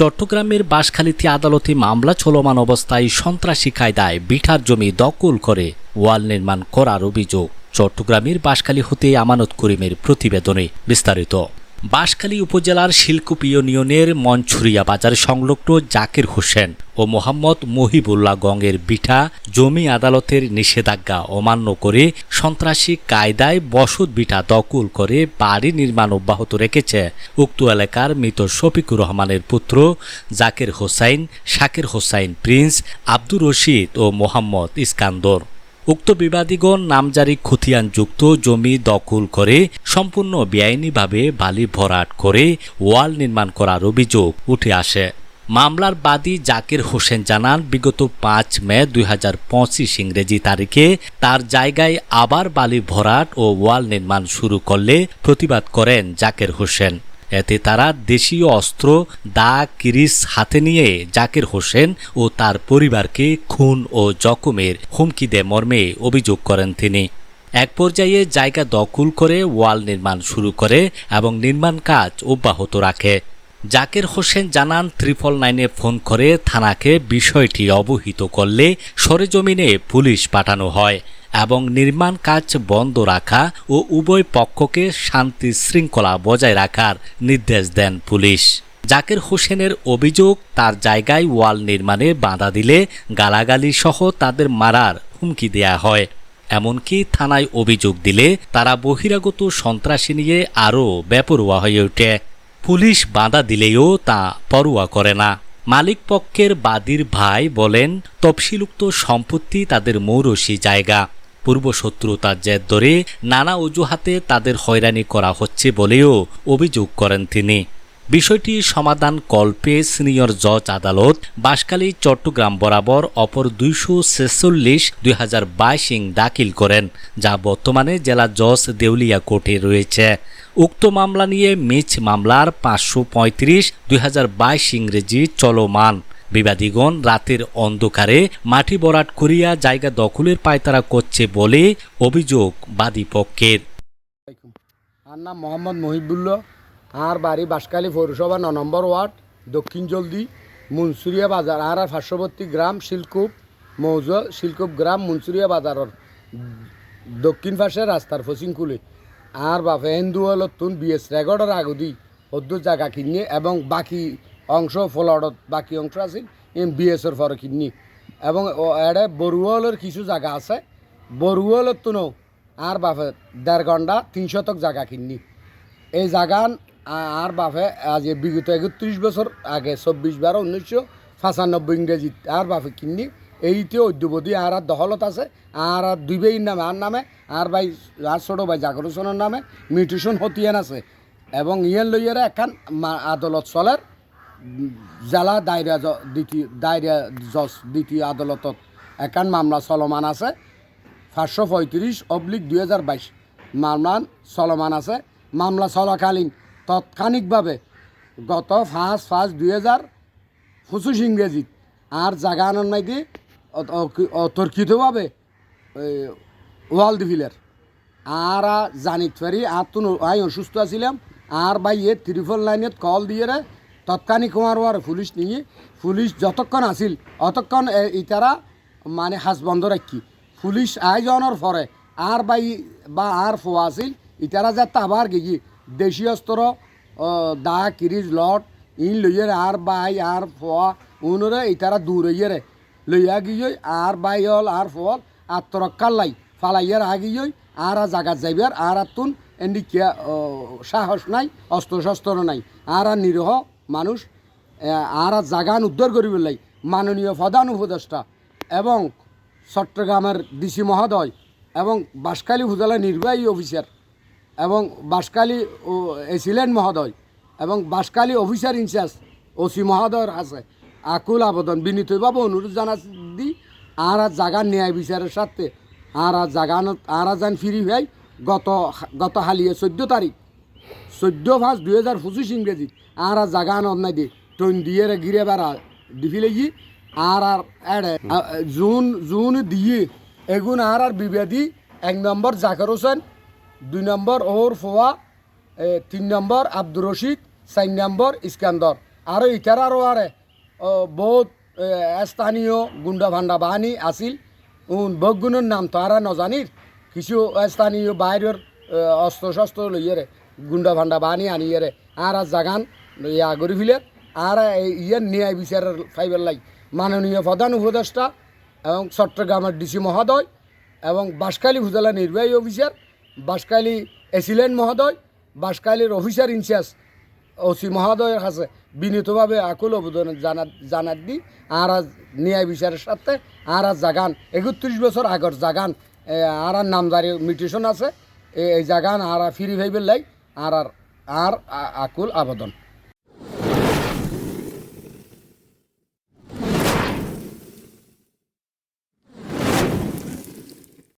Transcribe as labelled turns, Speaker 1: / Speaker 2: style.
Speaker 1: চট্টগ্রামের বাঁশখালীতে আদালতে মামলা চলমান অবস্থায় সন্ত্রাসী কায়দায় বিঠার জমি দখল করে ওয়াল নির্মাণ করার অভিযোগ। চট্টগ্রামের বাঁশখালী হতে আমানত করিমের প্রতিবেদনে বিস্তারিত। বাঁশখালী উপজেলার শিলকুপ ইউনিয়নের মনছুরিয়া বাজার সংলগ্ন জাকির হোসেন ও মোহাম্মদ মহিবুল্লাহ গঙের বিঠা জমি আদালতের নিষেধাজ্ঞা অমান্য করে সন্ত্রাসী কায়দায় বসত বিঠা দখল করে বাড়ি নির্মাণ অব্যাহত রেখেছে উক্ত এলাকার মৃত শফিকুর রহমানের পুত্র জাকির হোসাইন, শাকির হোসাইন প্রিন্স, আব্দুর রশিদ ও মোহাম্মদ ইস্কান্দর। উক্ত বিবাদীগণ নামজারি খতিয়ানযুক্ত জমি দখল করে সম্পূর্ণ বেআইনিভাবে বালি ভরাট করে ওয়াল নির্মাণ করার অভিযোগ উঠে আসে। মামলার বাদী জাকির হোসেন জানান, বিগত 5 মে 2025 ইংরেজি তারিখে তার জায়গায় আবার বালি ভরাট ও ওয়াল নির্মাণ শুরু করলে প্রতিবাদ করেন জাকির হোসেন। এতে তারা দেশীয় অস্ত্র দা কিরিস হাতে নিয়ে জাকির হোসেন ও তার পরিবারকে খুন ও জখমের হুমকি দেয় মর্মে অভিযোগ করেন তিনি। এক পর্যায়ে জায়গা দখল করে ওয়াল নির্মাণ শুরু করে এবং নির্মাণ কাজ অব্যাহত রাখে। জাকির হোসেন জানান, 999-এ ফোন করে থানাকে বিষয়টি অবহিত করলে সরেজমিনে পুলিশ পাঠানো হয় এবং নির্মাণ কাজ বন্ধ রাখা ও উভয় পক্ষকে শান্তি শৃঙ্খলা বজায় রাখার নির্দেশ দেন পুলিশ। জাকির হোসেনের অভিযোগ, তার জায়গায় ওয়াল নির্মাণে বাধা দিলে গালাগালি সহ তাদের মারার হুমকি দেয়া হয়। এমনকি থানায় অভিযোগ দিলে তারা বহিরাগত সন্ত্রাসী নিয়ে আরও বেপরোয়া হয়ে ওঠে। পুলিশ বাধা দিলেও তা পরোয়া করে না। মালিক পক্ষের বাদীর ভাই বলেন, তফসিলুক্ত সম্পত্তি তাদের মৌরসি জায়গা। পূর্বশত্রুতার জের ধরে নানা অজুহাতে তাদের হয়রানি করা হচ্ছে বলেও অভিযোগ করেন তিনি। বিষয়টি সমাধান কল্পে সিনিয়র জজ আদালত বাঁশখালী চট্টগ্রাম বরাবর অপর 246/2022 দাখিল করেন, যা বর্তমানে জেলা জজ দেউলিয়া কোর্টে রয়েছে। উক্ত মামলা নিয়ে মিছ মামলার 535/2022 ইংরেজি চলমান। বিবাদীগণ রাতের অন্ধকারে মাটি ভরাট করিয়া জায়গা দখলের পায়তারা করছে বলে অভিযোগ বাদী পক্ষের।
Speaker 2: আর নাম মোহাম্মদ মহিবুল্লাহ, আর বাড়ি বাঁশখালী পৌরসভা 9 নম্বর ওয়ার্ড, দক্ষিণ জলদি, মুনসুরিয়া বাজার। আর পার্শ্ববর্তী গ্রাম শিলকুপ মৌজা, শিলকুপ গ্রাম মুনসুরিয়া বাজারের দক্ষিণ পাশে রাস্তার ফসিংকুলে। আর বাপে হিন্দু হলতুন বিএস রেগর্ডের আগদি অদ্দুর জায়গা কিনে এবং বাকি অংশ ফ্লডত বাকি অংশ আছে বিএসের পরে কিনি এবং এডে বরুয়ালের কিছু জায়গা আছে। বরুয়ালের তুনো আর বাপে 1.5 ঘন্টা 3 শতক জায়গা কিনি। এই জায়গান আর বাপে আজ বিগত 31 বছর আগে 24/12/1995 ইংরেজি আর বাপে কিনি। এইতে অদ্যবধি আর দখলত আছে। আর 2 ভাইয়ের নামে আর নামে আর ভাই আর ছোটো ভাই জাকির হোসেনের নামে মিউটেশন হতিয়ান আছে এবং ইয়েন লইয়ারে এখন আদালত চলের জেলা দায়রা জজ দ্বিতীয় আদালতত এখন মামলা চলমান আছে। 535/2022 মামলা চলমান আছে। মামলা চলাকালীন তাৎক্ষণিকভাবে গত 5/5/2025 ইংরেজিত আর জায়গা আনার নাকি অতর্কিতভাবে ওয়াল দিফিলের আর জানিত পারি আর তো আই অসুস্থ আছিলাম। আর বাইয়ে 999 কল দিয়ে তৎক্ষণিক হওয়ার পুলিশ নিয়ে পুলিশ যতক্ষণ আসিল অতক্ষণ ইতারা মানে হাজ বন্ধ রাখি পুলিশ আয়োজনের পরে আর বাই বা আর ফোয়া আসিল ইতারা যাতে আবার গিয়ে দেশীয় অস্ত্র দা কিরিজ লট ইন লইয়ে আর বাই আর ফোয়া উনরে ইতারা দূর হইয়ে লইয়া গিয়ে আর বাই হল আর ফল আত্মরক্ষার লাই ফালাইয়ার আগিয়ে আর জাগাত যাইবার আর তুন এন্ডিকিয়া সাহস নাই, অস্ত্র শস্ত্র নাই। আর নিরহ মানুষ আর জাগান উদ্ধার করিব লাই মাননীয় প্রধান উপদেষ্টা এবং চট্টগ্রামের ডিসি মহোদয় এবং বাঁশখালী উপজেলা নির্বাহী অফিসার এবং বাঁশখালী এসিলেন্ট মহোদয় এবং বাঁশখালী অফিসার ইনচার্জ ওসি মহোদয়ের আছে আকুল আবেদন বিনীতভাবে অনুরোধ জানা দি আর জাগান ন্যায় বিচারের সাথে আর জাগান আর যান ফিরি ভাই গত হালিয়ে 14 তারিখ 14/5/2025 ইংরেজি আর জাগান অন্যায় দিয়ে টন দিয়ে গিরে বেড়া দিফিলে গিয়ে আর এড়ে জুন দিয়ে এগুন আর বিবাদী 1 নম্বর জাকির হোসেন, 2 নম্বর ওর ফোয়া, 3 নম্বর আব্দুর রশিদ, 4 নম্বর ইস্কান্দর আৰু ইটাৰ আৰু আৰে বহুত স্থানীয় গুণ্ডা ভাণ্ডা বাহিনী আছিল বগুণৰ নাম তো আর নজানির কিছু স্থানীয় বাইরের অস্ত্র শস্ত্র লইয়ারে গুণ্ডা ভাণ্ডা বাহিনী আনিয়ারে আর জাগান ইয়া গরি ফিলে আর ইয়ার ন্যায় বিচার ফাইবার লাই মাননীয় প্রধান উপদেষ্টা এবং চট্টগ্রামের ডিসি মহোদয় এবং বাঁশখালী উপজেলা নির্বাহী অফিসার বাঁশখালী এসিলেন্ট মহোদয় বাঁশখালীর অফিসার ইনচার্জ ওসি মহোদয়ের কাছে বিনীতভাবে আকুল অবদান জানাত দি আর ন্যায় বিচারের সাথে আর জাগান 31 বছর আগর জাগান আর নামদারি মিউটেশন আছে এই জাগান আর ফিরি ভাইবের লাই আর আকুল আবেদন।